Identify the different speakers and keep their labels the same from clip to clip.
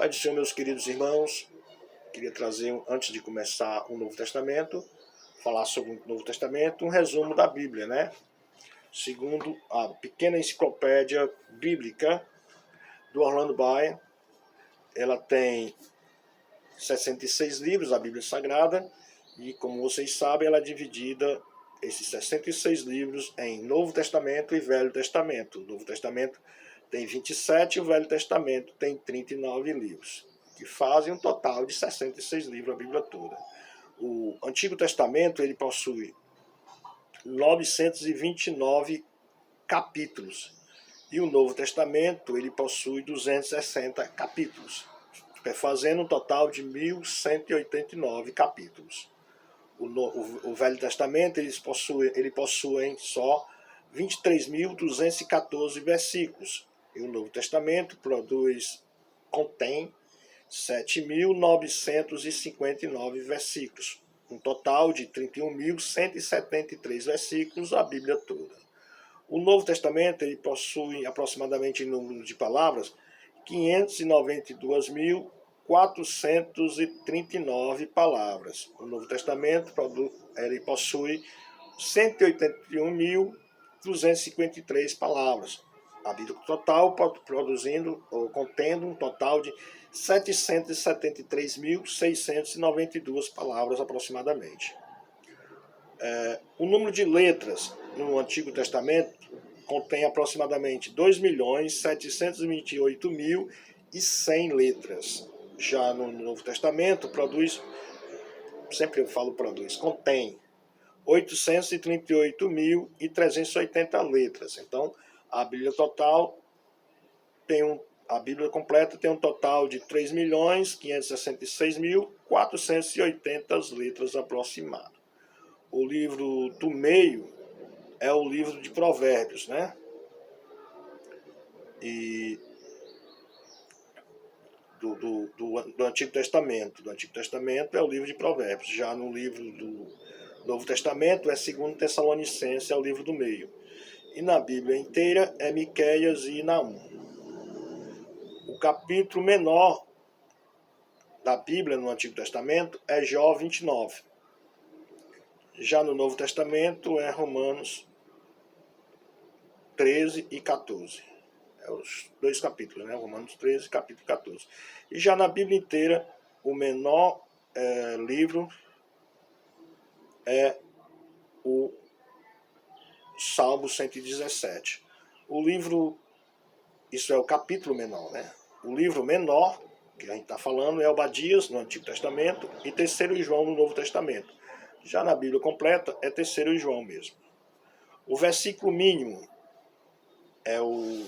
Speaker 1: Pai do Senhor, meus queridos irmãos, queria trazer, antes de começar o Novo Testamento, falar sobre o Novo Testamento, um resumo da Bíblia, né? Segundo a pequena enciclopédia bíblica do Orlando Bayer, ela tem 66 livros, a Bíblia Sagrada, e como vocês sabem, ela é dividida, esses 66 livros, em Novo Testamento e Velho Testamento. O Novo Testamento tem 27 e o Velho Testamento tem 39 livros, que fazem um total de 66 livros, a Bíblia toda. O Antigo Testamento ele possui 929 capítulos e o Novo Testamento ele possui 260 capítulos, fazendo um total de 1189 capítulos. O Velho Testamento ele possui só 23.214 versículos. E o Novo Testamento contém 7.959 versículos. Um total de 31.173 versículos, a Bíblia toda. O Novo Testamento ele possui aproximadamente, em número de palavras, 592.439 palavras. O Novo Testamento ele possui 181.253 palavras. A Bíblia total contendo um total de 773.692 palavras aproximadamente. O número de letras no Antigo Testamento contém aproximadamente 2.728.100 letras. Já no Novo Testamento contém 838.380 letras. Então, a Bíblia completa tem um total de 3.566.480 letras aproximadas. O livro do meio é o livro de Provérbios, né? E do Antigo Testamento. Do Antigo Testamento é o livro de Provérbios. Já no livro do Novo Testamento é 2 Tessalonicenses, é o livro do meio. E na Bíblia inteira é Miqueias e Naum. O capítulo menor da Bíblia no Antigo Testamento é Jó 29. Já no Novo Testamento é Romanos 13 e 14. Os dois capítulos, né? Romanos 13 e capítulo 14. E já na Bíblia inteira, o menor livro é o Salmo 117. Isso é o capítulo menor, né? O livro menor, que a gente está falando, é Obadias, no Antigo Testamento, e 3º João, no Novo Testamento. Já na Bíblia completa, é 3º João mesmo. O versículo mínimo é o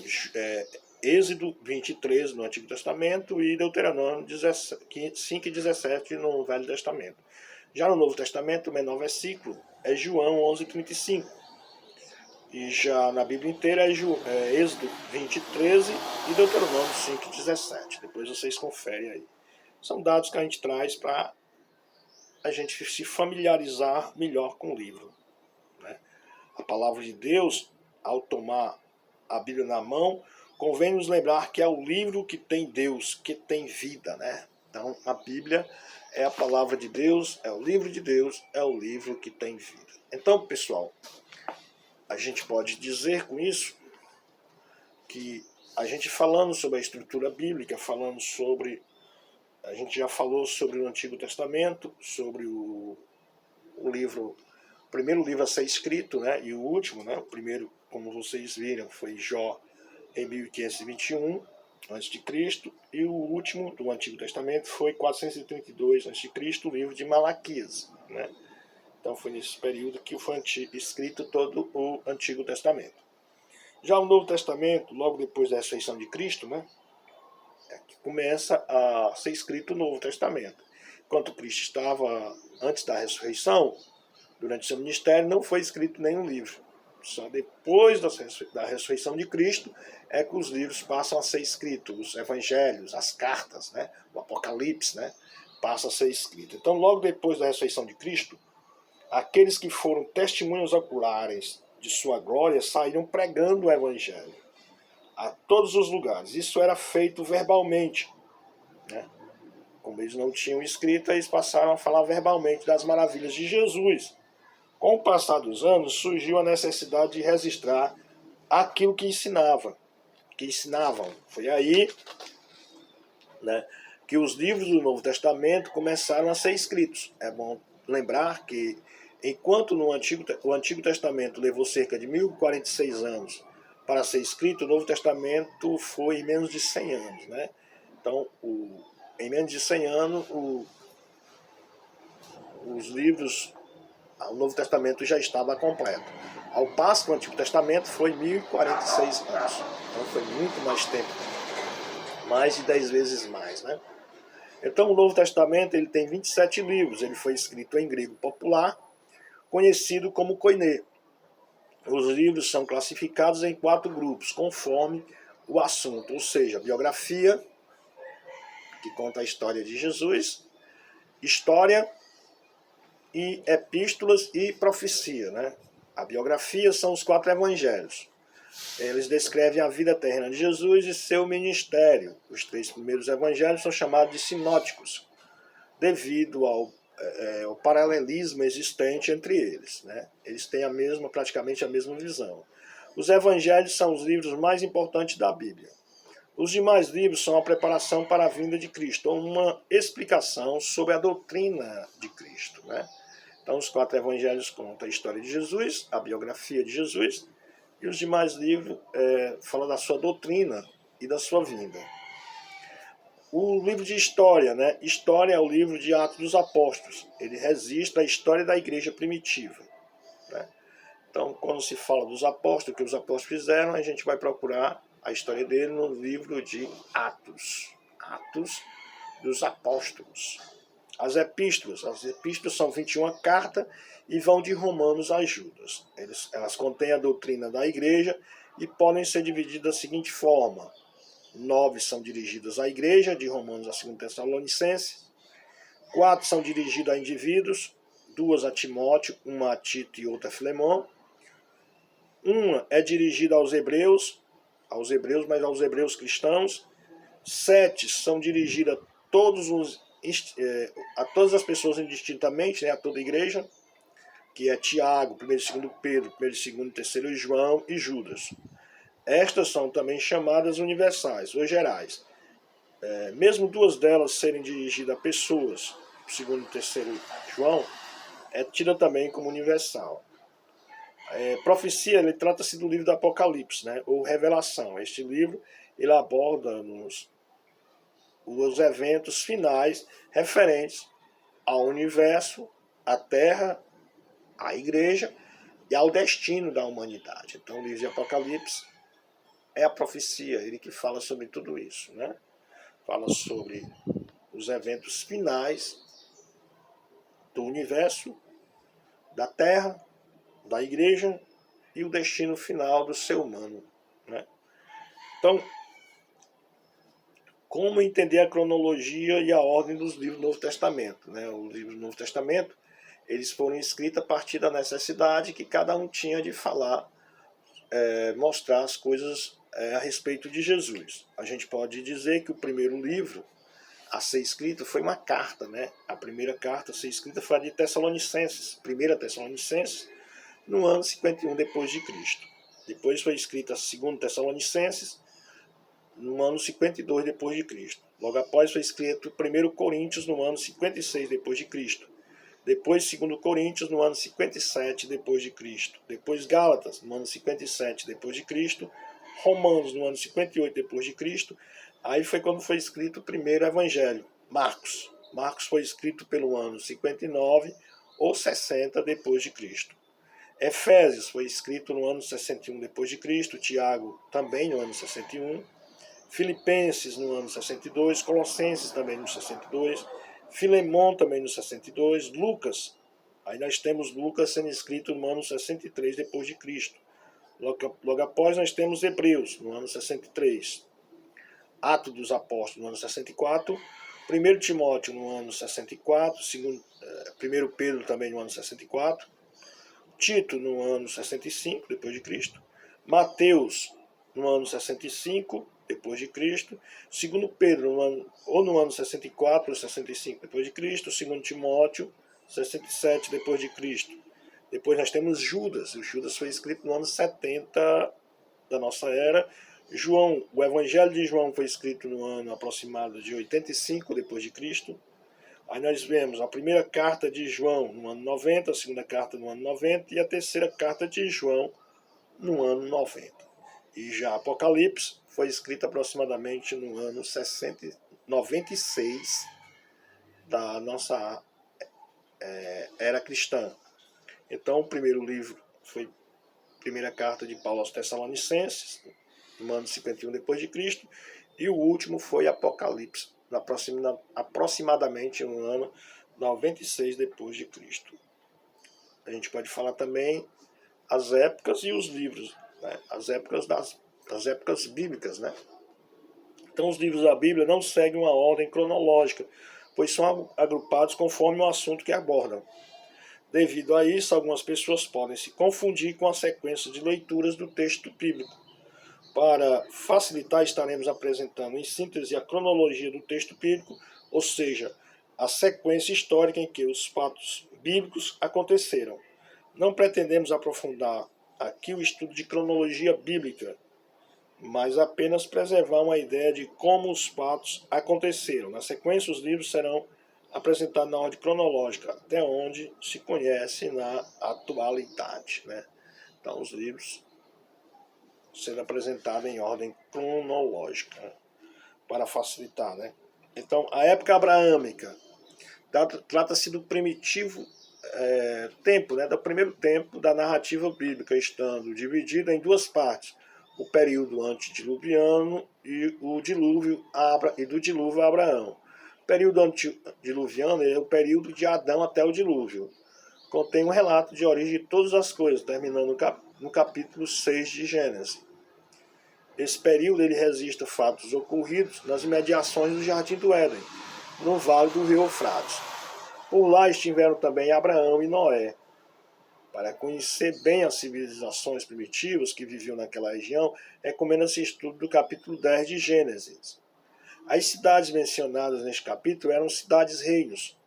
Speaker 1: Êxodo 23, no Antigo Testamento, e Deuteronômio 5 e 17, no Velho Testamento. Já no Novo Testamento, o menor versículo é João 11:35. E já na Bíblia inteira é Êxodo 20:13 e Deuteronômio 5:17. Depois vocês conferem aí. São dados que a gente traz para a gente se familiarizar melhor com o livro, né? A palavra de Deus, ao tomar a Bíblia na mão, convém nos lembrar que é o livro que tem Deus, que tem vida, né? Então, a Bíblia é a palavra de Deus, é o livro de Deus, é o livro que tem vida. Então, pessoal, a gente pode dizer com isso que a gente falando sobre a estrutura bíblica, a gente já falou sobre o Antigo Testamento, sobre o primeiro livro a ser escrito, né, e o último, né, o primeiro, como vocês viram, foi Jó em 1521 a.C., e o último do Antigo Testamento foi 432 a.C., o livro de Malaquias, né? Então foi nesse período que foi escrito todo o Antigo Testamento. Já o Novo Testamento, logo depois da ressurreição de Cristo, né, é que começa a ser escrito o Novo Testamento. Enquanto Cristo estava antes da ressurreição, durante seu ministério, não foi escrito nenhum livro. Só depois da ressurreição de Cristo é que os livros passam a ser escritos, os evangelhos, as cartas, né, o Apocalipse, né, passa a ser escrito. Então, logo depois da ressurreição de Cristo, aqueles que foram testemunhas oculares de sua glória saíram pregando o evangelho a todos os lugares. Isso era feito verbalmente. né? Como eles não tinham escrita, eles passaram a falar verbalmente das maravilhas de Jesus. Com o passar dos anos, surgiu a necessidade de registrar aquilo que ensinavam. Foi aí, né, que os livros do Novo Testamento começaram a ser escritos. É bom lembrar que, enquanto o Antigo Testamento levou cerca de 1046 anos para ser escrito, o Novo Testamento foi em menos de 100 anos. Né? Então, em menos de 100 anos, os livros, o Novo Testamento já estava completo. Ao passo que o Antigo Testamento foi 1046 anos. Então foi muito mais tempo, mais de 10 vezes mais. Né? Então o Novo Testamento ele tem 27 livros, ele foi escrito em grego popular, conhecido como koiné. Os livros são classificados em 4 grupos, conforme o assunto, ou seja, biografia, que conta a história de Jesus, história, e epístolas e profecia. Né? A biografia são os 4 evangelhos. Eles descrevem a vida terrena de Jesus e seu ministério. Os 3 primeiros evangelhos são chamados de sinóticos, devido ao paralelismo existente entre eles. Né? Eles têm praticamente a mesma visão. Os evangelhos são os livros mais importantes da Bíblia. Os demais livros são a preparação para a vinda de Cristo, ou uma explicação sobre a doutrina de Cristo. Né? Então, os 4 evangelhos contam a história de Jesus, a biografia de Jesus, e os demais livros falam da sua doutrina e da sua vinda. O livro de história, né? História é o livro de Atos dos Apóstolos. Ele registra a história da igreja primitiva. Né? Então, quando se fala dos apóstolos, o que os apóstolos fizeram, a gente vai procurar a história dele no livro de Atos. Atos dos Apóstolos. As epístolas são 21 cartas e vão de Romanos a Judas. Elas contêm a doutrina da igreja e podem ser divididas da seguinte forma: 9 são dirigidas à igreja, de Romanos a 2 Tessalonicenses. 4 são dirigidas a indivíduos, 2 a Timóteo, 1 a Tito e outra a Filemão. 1 é dirigida aos hebreus, mas aos hebreus cristãos. 7 são dirigidas a todas as pessoas indistintamente, né, a toda a igreja, que é Tiago, 1º e 2º Pedro, 1º, 2º e 3º João e Judas. Estas são também chamadas universais, ou gerais. Mesmo 2 delas serem dirigidas a pessoas, 2º e 3º João, é tida também como universal. Profecia, ele trata-se do livro do Apocalipse, né, ou Revelação. Este livro ele aborda os eventos finais referentes ao universo, à Terra, à Igreja e ao destino da humanidade. Então o livro de Apocalipse é a profecia, ele que fala sobre tudo isso. Né? Fala sobre os eventos finais do universo, da Terra, da Igreja e o destino final do ser humano. Né? Então, como entender a cronologia e a ordem dos livros do Novo Testamento? Né? Os livros do Novo Testamento eles foram escritos a partir da necessidade que cada um tinha de falar, mostrar as coisas a respeito de Jesus. A gente pode dizer que o primeiro livro a ser escrito foi uma carta. Né? A primeira carta a ser escrita foi a de Tessalonicenses, 1 Tessalonicenses, no ano 51 depois de Cristo. Depois foi escrita a 2 Tessalonicenses, no ano 52 depois de Cristo. Logo após foi escrito 1 Coríntios no ano 56 depois de Cristo. Depois 2 Coríntios no ano 57 depois de Cristo. Depois Gálatas no ano 57 depois de Cristo. Romanos no ano 58 depois de Cristo. Aí foi quando foi escrito o primeiro evangelho, Marcos. Marcos foi escrito pelo ano 59 ou 60 depois de Cristo. Efésios foi escrito no ano 61 depois de Cristo. Tiago também no ano 61. Filipenses no ano 62, Colossenses também no 62, Filemão também no 62, Lucas, aí nós temos Lucas sendo escrito no ano 63 depois de Cristo. Logo após nós temos Hebreus no ano 63, Atos dos Apóstolos no ano 64, 1 Timóteo no ano 64, 1 Pedro também no ano 64, Tito no ano 65 depois de Cristo, Mateus no ano 65, depois de Cristo, segundo Pedro no ano 64 ou 65 depois de Cristo, segundo Timóteo 67 depois de Cristo. Depois nós temos Judas. O Judas foi escrito no ano 70 da nossa era. João, o Evangelho de João foi escrito no ano aproximado de 85 depois de Cristo. Aí nós vemos a primeira carta de João no ano 90, a segunda carta no ano 90 e a terceira carta de João no ano 90. E já Apocalipse foi escrito aproximadamente no ano 96 da nossa era cristã. Então o primeiro livro foi a primeira carta de Paulo aos Tessalonicenses, no ano 51 depois de Cristo, e o último foi Apocalipse, aproximadamente no ano 96 depois de Cristo. A gente pode falar também as épocas e os livros, né? As épocas das épocas bíblicas, né? Então os livros da Bíblia não seguem uma ordem cronológica, pois são agrupados conforme o assunto que abordam. Devido a isso, algumas pessoas podem se confundir com a sequência de leituras do texto bíblico. Para facilitar, estaremos apresentando em síntese a cronologia do texto bíblico, ou seja, a sequência histórica em que os fatos bíblicos aconteceram. Não pretendemos aprofundar aqui o estudo de cronologia bíblica, mas apenas preservar uma ideia de como os fatos aconteceram. Na sequência, os livros serão apresentados na ordem cronológica, até onde se conhece na atualidade, né? Então, os livros sendo apresentados em ordem cronológica, né? Para facilitar, né? Então, a época abraâmica trata-se do primitivo tempo, né, do primeiro tempo da narrativa bíblica, estando dividida em duas partes: o período antediluviano e do dilúvio a Abraão. O período antediluviano é o período de Adão até o dilúvio. Contém um relato de origem de todas as coisas, terminando no capítulo 6 de Gênesis. Esse período ele registra fatos ocorridos nas imediações do Jardim do Éden, no vale do rio Eufrates. Por lá estiveram também Abraão e Noé. Para conhecer bem as civilizações primitivas que viviam naquela região, recomenda-se estudo do capítulo 10 de Gênesis. As cidades mencionadas neste capítulo eram cidades-reinos,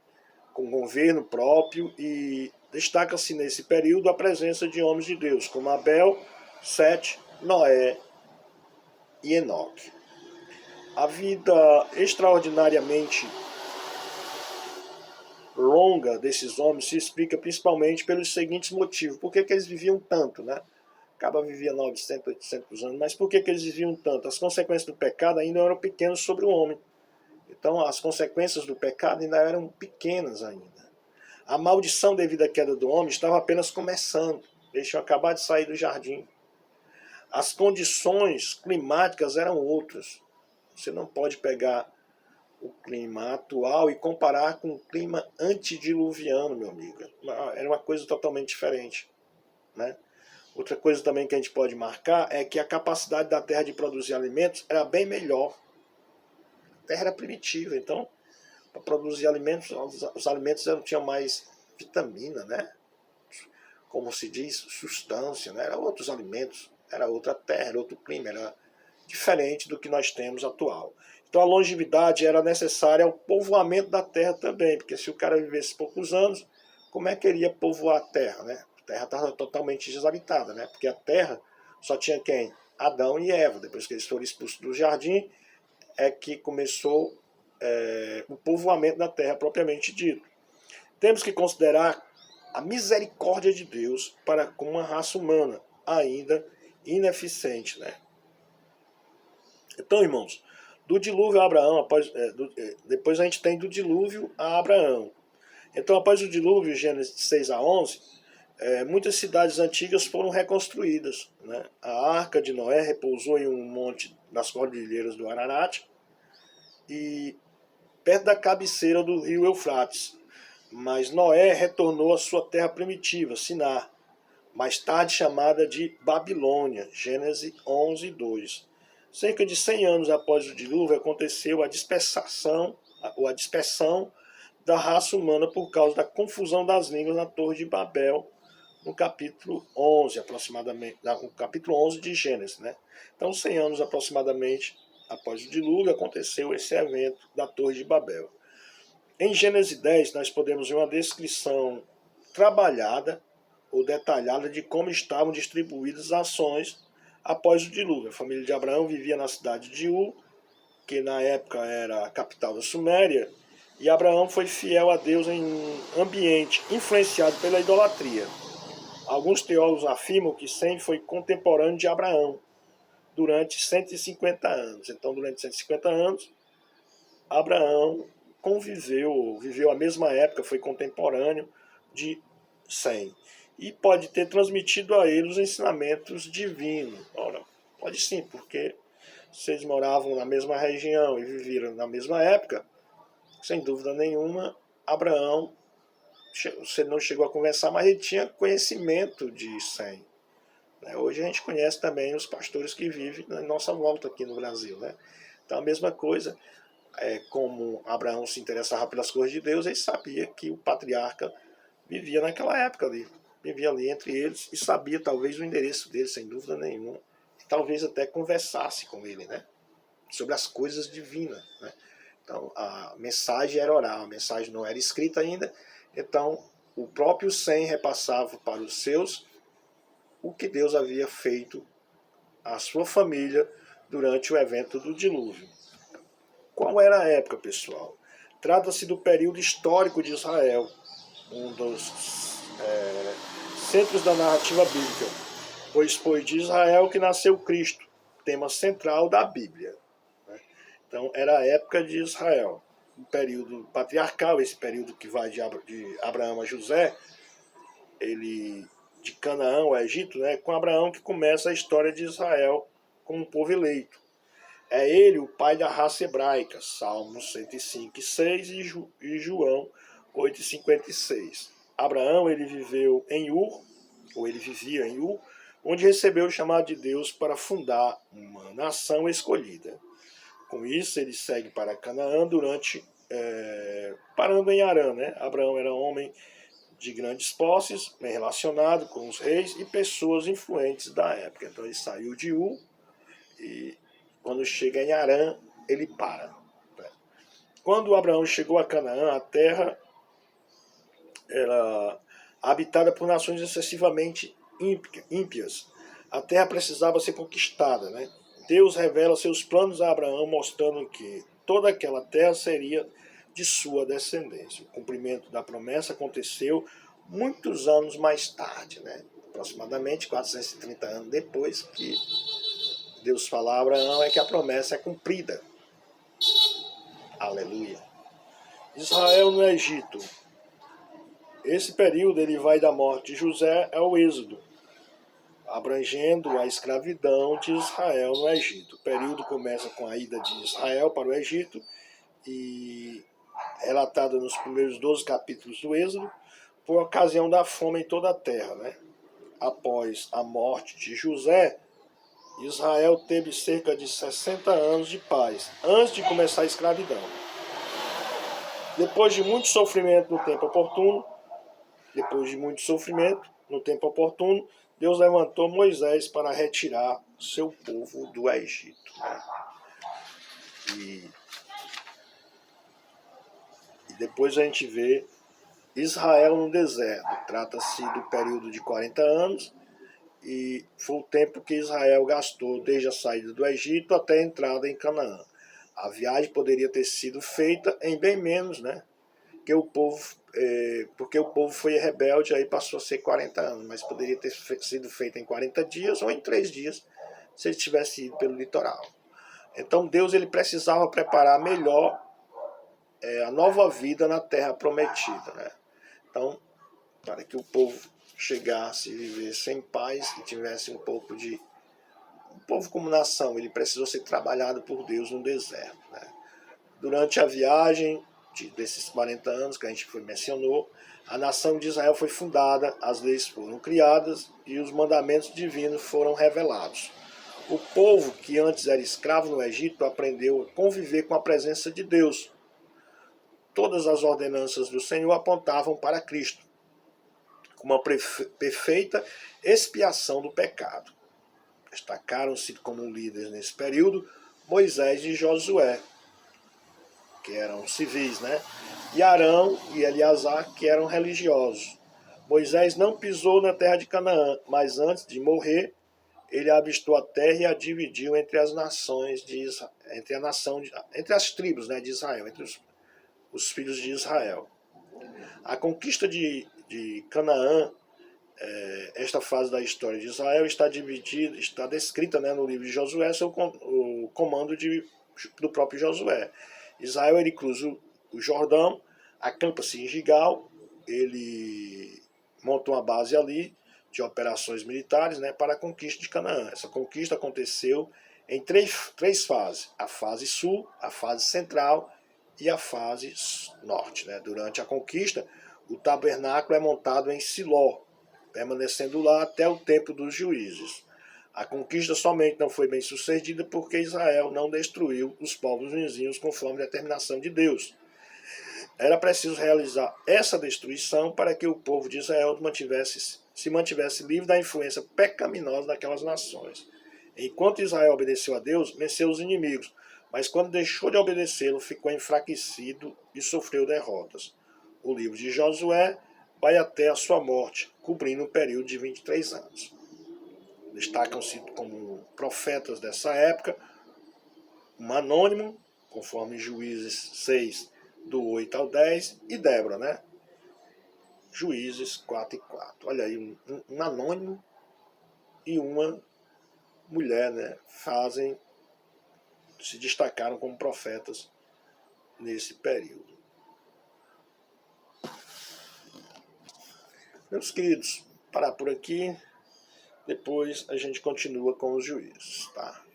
Speaker 1: com governo próprio, e destaca-se nesse período a presença de homens de Deus, como Abel, Sete, Noé e Enoque. A vida extraordinariamente longa desses homens se explica principalmente pelos seguintes motivos. Por que eles viviam tanto, né? Acaba vivia 900, 800 anos, mas por que eles viviam tanto? As consequências do pecado ainda eram pequenas sobre o homem. Então as consequências do pecado ainda eram pequenas ainda. A maldição devido à queda do homem estava apenas começando. Eles tinham acabado de sair do jardim. As condições climáticas eram outras. Você não pode pegar o clima atual e comparar com o clima antediluviano, meu amigo. Era uma coisa totalmente diferente, né? Outra coisa também que a gente pode marcar é que a capacidade da Terra de produzir alimentos era bem melhor. A Terra era primitiva, então, para produzir alimentos, os alimentos não tinham mais vitamina, né? Como se diz, substância, né? Eram outros alimentos, era outra terra, era outro clima, era diferente do que nós temos atual. Então a longevidade era necessária ao povoamento da terra também, porque se o cara vivesse poucos anos, como é que ele ia povoar a terra, né? A terra estava totalmente desabitada, né? Porque a terra só tinha quem? Adão e Eva. Depois que eles foram expulsos do jardim, é que começou o povoamento da terra propriamente dito. Temos que considerar a misericórdia de Deus para com uma raça humana ainda ineficiente, né? Então, irmãos, do dilúvio a Abraão, depois a gente tem do dilúvio a Abraão. Então, após o dilúvio, Gênesis 6 a 11, muitas cidades antigas foram reconstruídas, né? A Arca de Noé repousou em um monte nas cordilheiras do Ararat e perto da cabeceira do rio Eufrates. Mas Noé retornou à sua terra primitiva, Sinar, mais tarde chamada de Babilônia, Gênesis 11, 2. Cerca de 100 anos após o dilúvio aconteceu a dispersão da raça humana por causa da confusão das línguas na Torre de Babel, no capítulo 11, aproximadamente, no capítulo 11 de Gênesis, né? Então 100 anos aproximadamente após o dilúvio, aconteceu esse evento da Torre de Babel. Em Gênesis 10, nós podemos ver uma descrição trabalhada ou detalhada de como estavam distribuídas as ações após o dilúvio. A família de Abraão vivia na cidade de Ur, que na época era a capital da Suméria, e Abraão foi fiel a Deus em um ambiente influenciado pela idolatria. Alguns teólogos afirmam que Sem foi contemporâneo de Abraão durante 150 anos. Então, durante 150 anos, Abraão viveu a mesma época, foi contemporâneo de Sem. E pode ter transmitido a ele os ensinamentos divinos. Ora, pode sim, porque vocês moravam na mesma região e viveram na mesma época, sem dúvida nenhuma, Abraão, você não chegou a conversar, mas ele tinha conhecimento de Sem. Hoje a gente conhece também os pastores que vivem na nossa volta aqui no Brasil. Então a mesma coisa, como Abraão se interessava pelas coisas de Deus, ele sabia que o patriarca vivia naquela época ali, vivia ali entre eles e sabia talvez o endereço dele, sem dúvida nenhuma. Talvez até conversasse com ele, sobre as coisas divinas. Então a mensagem era oral, a mensagem não era escrita ainda, então o próprio Sem repassava para os seus o que Deus havia feito à sua família durante o evento do dilúvio. Qual era a época, pessoal? Trata-se do período histórico de Israel, um dos centros da narrativa bíblica, pois foi de Israel que nasceu Cristo, tema central da Bíblia. Então, era a época de Israel, um período patriarcal, esse período que vai de Abraão a José, de Canaã ao Egito, com Abraão que começa a história de Israel como um povo eleito. É ele o pai da raça hebraica, Salmos 105:6 e João 8:56. Abraão ele viveu em Ur, ou ele vivia em Ur, onde recebeu o chamado de Deus para fundar uma nação escolhida. Com isso ele segue para Canaã parando em Harã. Abraão era homem de grandes posses, bem relacionado com os reis e pessoas influentes da época. Então ele saiu de Ur e quando chega em Harã, ele para. Quando Abraão chegou a Canaã, a terra era habitada por nações excessivamente ímpias. A terra precisava ser conquistada. Deus revela seus planos a Abraão, mostrando que toda aquela terra seria de sua descendência. O cumprimento da promessa aconteceu muitos anos mais tarde, aproximadamente 430 anos depois que Deus fala a Abraão, é que a promessa é cumprida. Aleluia. Israel no Egito. Esse período ele vai da morte de José ao Êxodo, abrangendo a escravidão de Israel no Egito. O período começa com a ida de Israel para o Egito e relatada nos primeiros 12 capítulos do Êxodo, por ocasião da fome em toda a terra. Após a morte de José, Israel teve cerca de 60 anos de paz, antes de começar a escravidão. Depois de muito sofrimento no tempo oportuno, Deus levantou Moisés para retirar seu povo do Egito. E depois a gente vê Israel no deserto. Trata-se do período de 40 anos e foi o tempo que Israel gastou desde a saída do Egito até a entrada em Canaã. A viagem poderia ter sido feita em bem menos, porque o povo foi rebelde, aí passou a ser 40 anos, mas poderia ter sido feita em 40 dias ou em 3 dias, se ele tivesse ido pelo litoral. Então Deus ele precisava preparar melhor a nova vida na terra prometida. Então, para que o povo chegasse e vivesse em paz e tivesse um povo como nação, ele precisou ser trabalhado por Deus no deserto. Durante a viagem desses 40 anos que a gente mencionou, a nação de Israel foi fundada, as leis foram criadas e os mandamentos divinos foram revelados. O povo que antes era escravo no Egito aprendeu a conviver com a presença de Deus. Todas as ordenanças do Senhor apontavam para Cristo, com uma perfeita expiação do pecado. Destacaram-se como líderes nesse período Moisés e Josué, que eram civis, né? E Arão e Eleazar, que eram religiosos. Moisés não pisou na terra de Canaã, mas antes de morrer, ele avistou a terra e a dividiu entre as nações de Israel, entre as tribos, né, de Israel, entre os filhos de Israel. A conquista de Canaã, esta fase da história de Israel, está dividida, está descrita, né, no livro de Josué, sob o comando do próprio Josué. Israel ele cruza o Jordão, acampa-se em Gigal, ele monta uma base ali de operações militares, né, para a conquista de Canaã. Essa conquista aconteceu em três fases: a fase sul, a fase central e a fase norte. Né? Durante a conquista, o tabernáculo é montado em Siló, permanecendo lá até o tempo dos juízes. A conquista somente não foi bem sucedida porque Israel não destruiu os povos vizinhos conforme a determinação de Deus. Era preciso realizar essa destruição para que o povo de Israel se mantivesse livre da influência pecaminosa daquelas nações. Enquanto Israel obedeceu a Deus, venceu os inimigos, mas quando deixou de obedecê-lo, ficou enfraquecido e sofreu derrotas. O livro de Josué vai até a sua morte, cobrindo um período de 23 anos. Destacam-se como profetas dessa época um anônimo, conforme Juízes 6, do 8 ao 10, e Débora, né? Juízes 4 e 4. Olha aí, um anônimo e uma mulher, né? Se destacaram como profetas nesse período. Meus queridos, parar por aqui, depois a gente continua com os juízes, tá?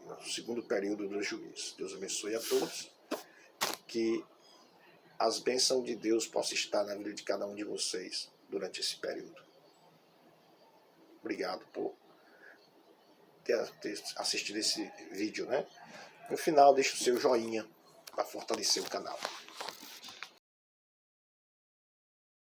Speaker 1: O segundo período dos juízes. Deus abençoe a todos, que as bênçãos de Deus possam estar na vida de cada um de vocês durante esse período. Obrigado por ter assistido esse vídeo, né? No final, deixe o seu joinha para fortalecer o canal.